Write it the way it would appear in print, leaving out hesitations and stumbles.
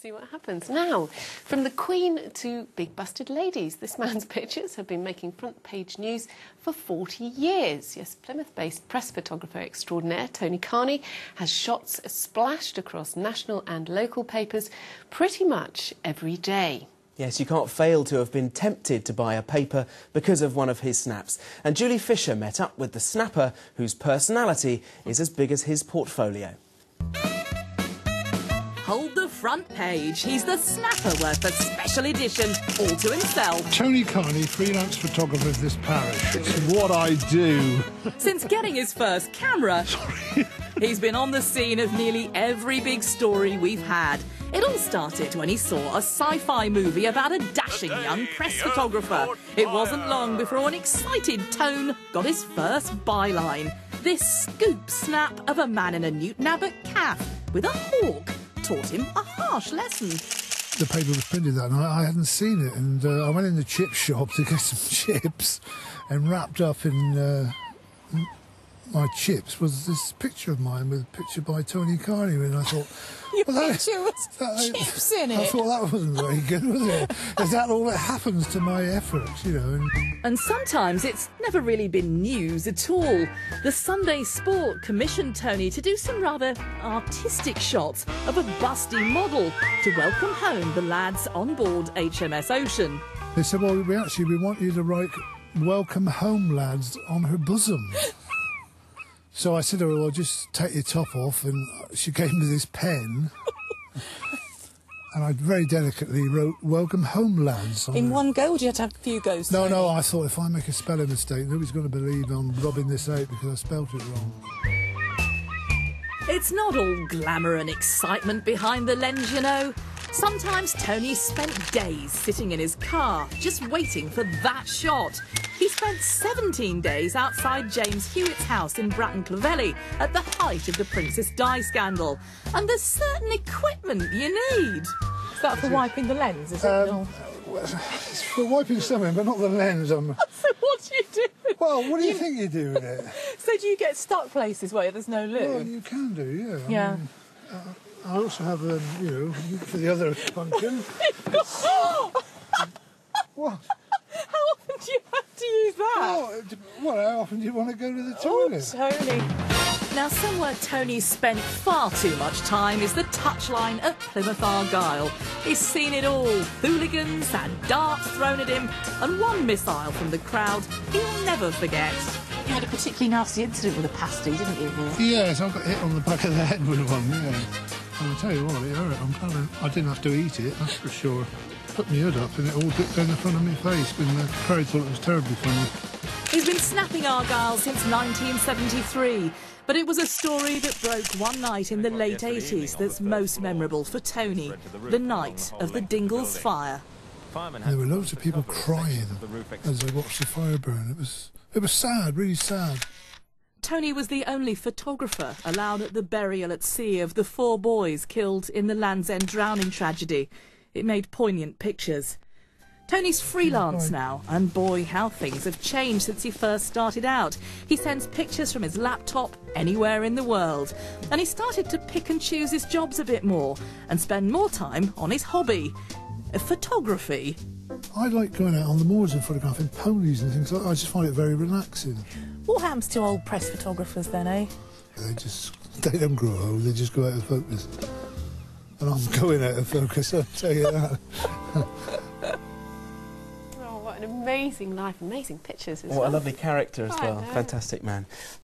See what happens. Now, from the Queen to big busted ladies, this man's pictures have been making front page news for 40 years. Yes, Plymouth-based press photographer extraordinaire Tony Carney has shots splashed across national and local papers pretty much every day. Yes, you can't fail to have been tempted to buy a paper because of one of his snaps. And Julie Fisher met up with the snapper whose personality is as big as his portfolio. Hold the front page. He's the snapper worth a special edition all to himself. Tony Carney, freelance photographer of this parish. It's what I do. Since getting his first camera, he's been on the scene of nearly every big story we've had. It all started when he saw a sci-fi movie about a dashing young press photographer. It wasn't long before an excited Tone got his first byline. This scoop snap of a man in a Newton Abbot calf with a hawk taught him a harsh lesson. The paper was printed that night. I hadn't seen it, and I went in the chip shop to get some chips, and wrapped up in my chips was this picture of mine with a picture by Tony Carney, and I thought, your picture was chips in it. I thought that wasn't very good, was it? Is that all that happens to my efforts, you know? And sometimes it's never really been news at all. The Sunday Sport commissioned Tony to do some rather artistic shots of a busty model to welcome home the lads on board HMS Ocean. They said, well, we want you to write "Welcome home, lads" on her bosom. So I said to her, well, just take your top off, and she gave me this pen. And I very delicately wrote "Welcome home, lads" on In her. one go, or do you have to have a few goes? No, I thought if I make a spelling mistake, nobody's going to believe I'm rubbing this out because I spelt it wrong. It's not all glamour and excitement behind the lens, you know. Sometimes Tony spent days sitting in his car, just waiting for that shot. He spent 17 days outside James Hewitt's house in Bratton Clovelly at the height of the Princess Di scandal. And there's certain equipment you need. Is that for wiping the lens, is it? No. It's for wiping something, but not the lens. So what do you do? Well, what do you think you do with it? So do you get stuck places where there's no loo? Well, you can do, yeah. Yeah. I also have, you know, for the other function. What? How often do you have to use that? Well, how often do you want to go to the toilet? Oh, Tony. Now, somewhere Tony spent far too much time is the touchline at Plymouth Argyle. He's seen it all. Hooligans had darts thrown at him, and one missile from the crowd he'll never forget. You had a particularly nasty incident with a pasty, didn't you? Yes, I got hit on the back of the head with one, yeah. And I'll tell you what, it hurt. I'm glad I didn't have to eat it, that's for sure. Put my hood up and it all dipped down the front of my face, and the crowd thought it was terribly funny. He's been snapping Argyle since 1973, but it was a story that broke one night in the late 80s that's most memorable for Tony, the night of the Dingles fire. There were loads of people crying as they watched the fire burn. It was sad, really sad. Tony was the only photographer allowed at the burial at sea of the 4 boys killed in the Land's End drowning tragedy. It made poignant pictures. Tony's freelance now, and boy, how things have changed since he first started out. He sends pictures from his laptop anywhere in the world, and he started to pick and choose his jobs a bit more and spend more time on his hobby, photography. I like going out on the moors and photographing ponies and things like that. I just find it very relaxing. What happens to old press photographers then, eh? They don't grow old, they just go out of focus. And I'm going out of focus, I'll tell you that. Oh, what an amazing life, amazing pictures as What well. a lovely character as well. I know. Fantastic man.